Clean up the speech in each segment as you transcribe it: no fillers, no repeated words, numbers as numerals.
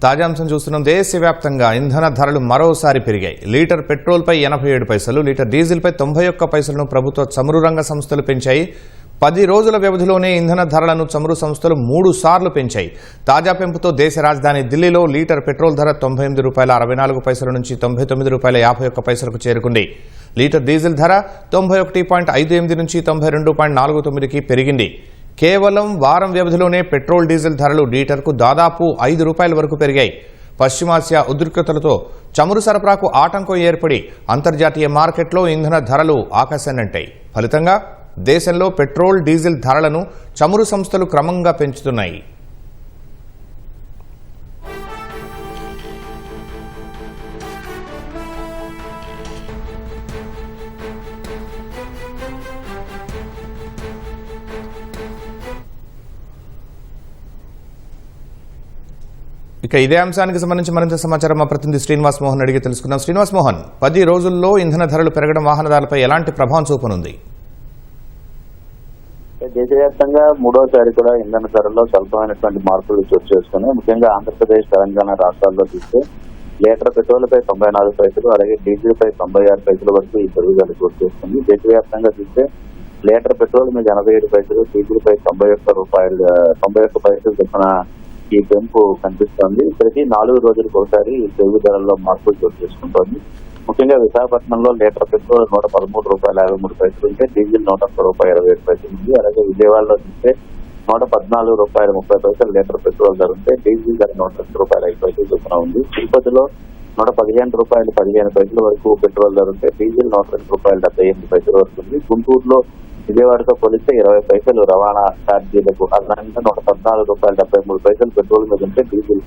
తాజాంశం చూస్తున్నాం. దేశవ్యాప్తంగా ఇంధన ధరలు మరోసారి పెరిగాయి. లీటర్ పెట్రోల్పై 87 పైసలు, లీటర్ డీజిల్పై 91 పైసలను ప్రభుత్వ చమురు రంగ సంస్థలు పెంచాయి. 10 రోజుల వ్యవధిలోనే ఇంధన ధరలను చమురు సంస్థలు 3 సార్లు పెంచాయి. తాజా పెంపుతో దేశ రాజధాని ఢిల్లీలో లీటర్ పెట్రోల్ ధర ₹98.64 నుంచి ₹99.51కు చేరుకుంది. లీటర్ డీజిల్ ధర 91.58 నుంచి 92.49కి పెరిగింది. కేవలం వారం వ్యవధిలోనే పెట్రోల్ డీజిల్ ధరలు లీటర్కు దాదాపు ₹5 వరకు పెరిగాయి. పశ్చిమాసియా ఉద్రిక్తతలతో చమురు సరఫరాకు ఆటంకం ఏర్పడి అంతర్జాతీయ మార్కెట్లో ఇంధన ధరలు ఆకాశాన్నంటాయి. ఫలితంగా దేశంలో పెట్రోల్ డీజిల్ ధరలను చమురు సంస్థలు క్రమంగా పెంచుతున్నాయి. ఇక ఇదే అంశానికి సంబంధించి మరింత సమాచారం మా ప్రతినిధి శ్రీనివాస్ మోహన్ అడిగి తెలుసుకుందాం. శ్రీనివాస్ మోహన్, 10 రోజుల్లో ఇంధన ధరలు పెరగడం వాహనదారులపై ఎలాంటి ప్రభావం చూపనుంది? దేశవ్యాప్తంగా మూడోసారి కూడా ఇంధన ధరల్లో స్వల్పమైనటువంటి మార్పులు చోటు చేసుకుని, ముఖ్యంగా ఆంధ్రప్రదేశ్, తెలంగాణ రాష్ట్రాల్లో చూస్తే లీటర్ పెట్రోల్పై 94 పైసలు, అలాగే డీజిల్ పై 96 పైసల వరకు ఈ పెరుగుదల చోటు చేసుకుంది. దేశవ్యాప్తంగా చూస్తే లీటర్ పెట్రోల్ మీద 87 పైసలు, డీజిల్ పై 91 పైసలు చొప్పున ఈ పెంపు కనిపిస్తోంది. ఇప్పటికీ 4 రోజులకు ఒకసారి పెరుగుదలలో మార్పులు చోటు చేసుకుంటోంది. ముఖ్యంగా విశాఖపట్నంలో లీటర్ పెట్రోల్ ₹113.53 ఉంటే డీజిల్ ₹101.27 ఉంది. అలాగే విజయవాడలో చూస్తే ₹114.30 లీటర్ పెట్రోల్ ధర ఉంటే డీజిల్ ధర ₹102.05 చొప్పున ఉంది. తిరుపతిలో ₹115.15 వరకు పెట్రోల్ ధర ఉంటే డీజిల్ ₹102.78 వరకు ఉంది. గుంటూరులో విజయవాడతో పోలిస్తే 20 పైసలు రవాణా ఛార్జీలకు అదనంగా ₹114.73 పెట్రోల్ మీద ఉంటే డీజిల్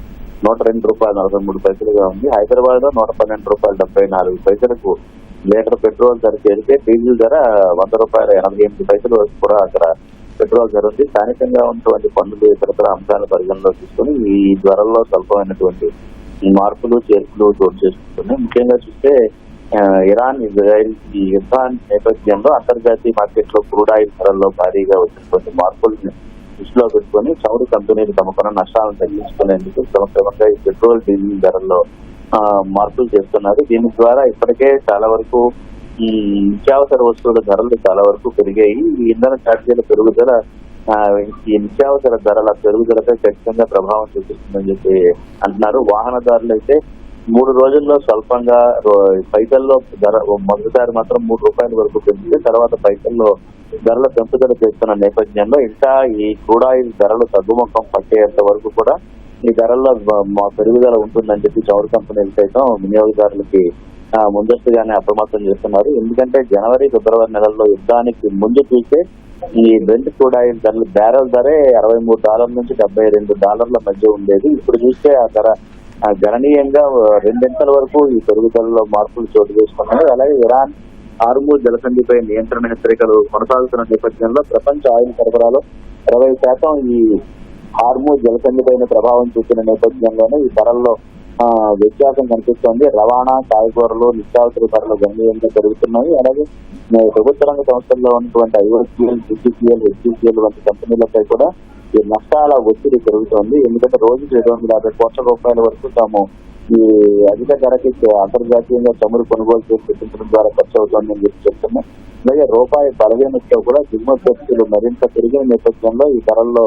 ₹102.43 ఉంది. హైదరాబాద్ లో ₹112.74 లీటర్ పెట్రోల్ ధర చేరితే డీజిల్ ధర ₹100.88 వరకు కూడా అక్కడ పెట్రోల్ ధర ఉంది. స్థానికంగా ఉన్నటువంటి పన్నులు ఇతర అంశాలను పరిగణలో తీసుకుని ఈ ధరల్లో స్వల్పమైనటువంటి మార్పులు చేర్పులు చోటు చేసుకుంటున్నాయి. ముఖ్యంగా చూస్తే ఇరాన్ ఇజ్రాయెల్ ఈ యుద్ధాన్ని నేపథ్యంలో అంతర్జాతీయ మార్కెట్ లో క్రూడ్ ఆయిల్ ధరల్లో భారీగా వచ్చినటువంటి మార్పులను దృష్టిలో పెట్టుకుని చమురు కంపెనీలు తమకున్న నష్టాలను తగ్గించుకునేందుకు క్రమంగా ఈ పెట్రోల్ డీజిల్ ధరల్లో మార్పులు చేస్తున్నారు. దీని ద్వారా ఇప్పటికే చాలా వరకు ఈ నిత్యావసర వస్తువుల ధరలు చాలా వరకు పెరిగాయి. ఈ ఇంధన ఛార్జీల పెరుగుదల ఈ నిత్యావసర ధరల పెరుగుదలపై ఖచ్చితంగా ప్రభావం చూపిస్తుందని చెప్పి అంటున్నారు. వాహనదారులు అయితే 3 రోజుల్లో స్వల్పంగా పైసల్లో ధర మొదటిసారి మాత్రం ₹3 వరకు పెంచితే తర్వాత పైసల్లో ధరల పెంపుదల చేస్తున్న నేపథ్యంలో ఇంకా ఈ క్రూడ్ ఆయిల్ ధరలు తగ్గుముఖం పట్టేంత వరకు కూడా ఈ ధరల్లో పెరుగుదల ఉంటుందని చెప్పి చమురు కంపెనీలు సైతం వినియోగదారులకి ముందస్తుగానే అప్రమత్తం చేస్తున్నారు. ఎందుకంటే జనవరి, ఫిబ్రవరి నెలల్లో యుద్ధానికి ముందు చూస్తే ఈ బ్రెంట్ క్రూడ్ ఆయిల్ ధరలు బ్యారెల్ ధరే $63 నుంచి $72 మధ్య ఉండేది. ఇప్పుడు చూస్తే ఆ ధర గణనీయంగా 2 వరకు ఈ పెరుగుదలలో మార్పులు చోటు చేసుకున్నాయి. అలాగే ఇరాన్ హార్మూజ్ జలసంధిపై నియంత్రణ హెచ్చరికలు కొనసాగుతున్న నేపథ్యంలో ప్రపంచ ఆయిల్ సరఫరాలో 20% ఈ హార్మూజ్ జలసంధిపైన ప్రభావం చూపిన నేపథ్యంలోనే ఈ ధరల్లో వ్యత్యాసం కనిపిస్తోంది. రవాణా, కాయగూరలు, నిత్యావసర ధరలు గణనీయంగా పెరుగుతున్నాయి. అలాగే ప్రభుత్వ రంగ సంస్థల్లో ఉన్నటువంటి ఐఓసీఎల్, సిటీసీఎల్, హెచ్సీసీఎల్ వంటి కంపెనీలపై కూడా ఈ నష్టాల ఒత్తిడి పెరుగుతోంది. ఎందుకంటే రోజుకి ₹250 కోట్ల వరకు తాము ఈ అధిక ధరకి అంతర్జాతీయంగా చమురు కొనుగోలు చేసి పెట్టించడం ద్వారా ఖర్చు అవుతోందని చెప్పి చెప్తున్నాం. అలాగే రూపాయి బలహీనతతో కూడా దిగుమతులు మరింత పెరిగిన నేపథ్యంలో ఈ ధరల్లో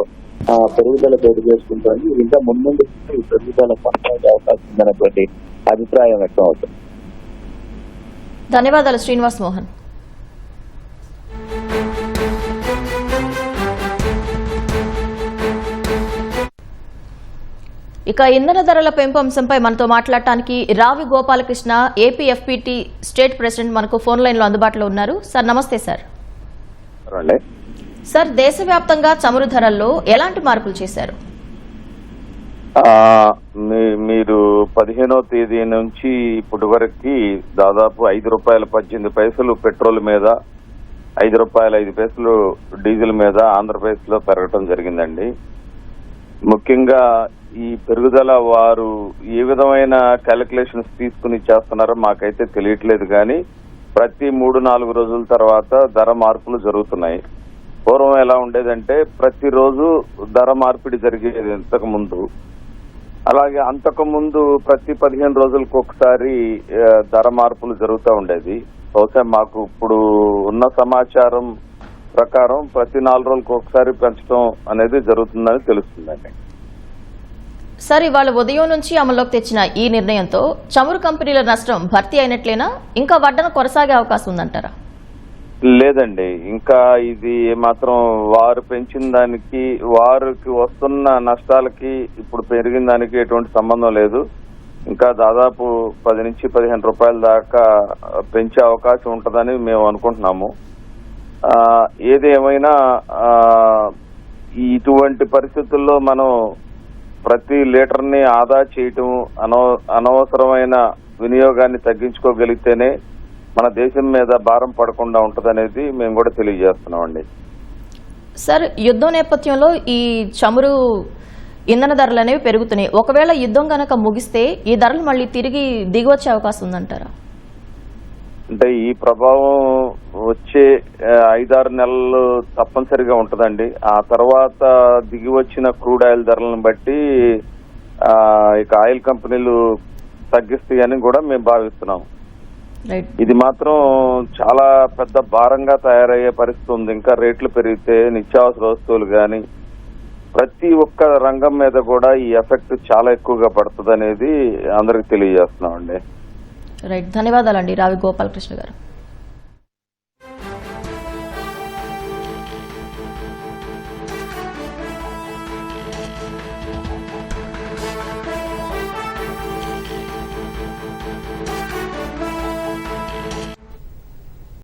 పెరుగుదల చోటు చేసుకుంటోంది. ఇంకా ముందు ఈ పెరుగుదల కొనసాగే అవకాశం ఉందనేటువంటి అభిప్రాయం వ్యక్తం అవుతుంది. ధన్యవాదాలు శ్రీనివాస్ మోహన్. ఇక ఇంధన ధరల పెంపు అంశంపై మనతో మాట్లాడటానికి రావి గోపాలకృష్ణ, ఏపీఎఫ్పీటీ స్టేట్ ప్రెసిడెంట్ మనకు ఫోన్ లైన్ లో అందుబాటులో ఉన్నారు. సార్ నమస్తే. సార్, దేశవ్యాప్తంగా చమురు ధరల్లో ఎలాంటి మార్పులు చేశారు? మీరు 15వ తేదీ నుంచి ఇప్పటి వరకు దాదాపు ₹5.18 పెట్రోల్ మీద, ₹5.05 డీజిల్ మీద ఆంధ్రప్రదేశ్ లో పెరగటం జరిగిందండి. ముఖ్యంగా ఈ పెరుగుదల వారు ఏ విధమైన క్యాలిక్యులేషన్స్ తీసుకుని చేస్తున్నారో మాకైతే తెలియట్లేదు. కానీ ప్రతి 3-4 రోజుల తర్వాత ధర మార్పులు జరుగుతున్నాయి. పూర్వం ఎలా ఉండేదంటే ప్రతిరోజు ధర మార్పిడి జరిగేది ఇంతకు ముందు. అలాగే అంతకు ముందు ప్రతి 15 రోజులకు ఒకసారి ధర మార్పులు జరుగుతూ ఉండేది. బహుశా మాకు ఇప్పుడు ఉన్న సమాచారం ప్రకారం ప్రతి 4 రోజులకు ఒకసారి పెంచడం అనేది జరుగుతుందని తెలుస్తుందండి. సార్, ఇవాళ ఉదయం నుంచి అమల్లోకి తెచ్చిన ఈ నిర్ణయంతో చమురు కంపెనీల నష్టం భర్తీ అయినట్లేనా, ఇంకా వడ్డన కొనసాగే అవకాశం ఉందంటారా? లేదండి, ఇంకా ఇది మాత్రం వారు పెంచిన దానికి వారికి వస్తున్న నష్టాలకి ఇప్పుడు పెరిగిన దానికి ఎటువంటి సంబంధం లేదు. ఇంకా దాదాపు 10 నుంచి 15 రూపాయల దాకా పెంచే అవకాశం ఉంటుందని మేము అనుకుంటున్నాము. ఏది ఏమైనా ఇటువంటి పరిస్థితుల్లో మనం ప్రతి లీటర్ని ఆదా చేయటం, అనవసరమైన వినియోగాన్ని తగ్గించుకోగలిగితేనే మన దేశం మీద భారం పడకుండా ఉంటదనేది మేము కూడా తెలియజేస్తున్నామండి. సార్, యుద్ధం నేపథ్యంలో ఈ చమురు ఇంధన ధరలు అనేవి పెరుగుతున్నాయి. ఒకవేళ యుద్ధం గనక ముగిస్తే ఈ ధరలు మళ్ళీ తిరిగి దిగొచ్చే అవకాశం ఉందంటారా? అంటే ఈ ప్రభావం వచ్చే 5-6 నెలలు తప్పనిసరిగా ఉంటదండి. ఆ తర్వాత దిగి వచ్చిన క్రూడ్ ఆయిల్ ధరలను బట్టి ఇక ఆయిల్ కంపెనీలు తగ్గిస్తాయని కూడా మేము భావిస్తున్నాం. ఇది మాత్రం చాలా పెద్ద భారంగా తయారయ్యే పరిస్థితి ఉంది. ఇంకా రేట్లు పెరిగితే నిత్యావసర వస్తువులు కానీ ప్రతి ఒక్క రంగం మీద కూడా ఈ ఎఫెక్ట్ చాలా ఎక్కువగా పడుతుంది అనేది అందరికి తెలియజేస్తున్నామండి. రైట్, ధన్యవాదాలండి రావి గోపాలకృష్ణ గారు.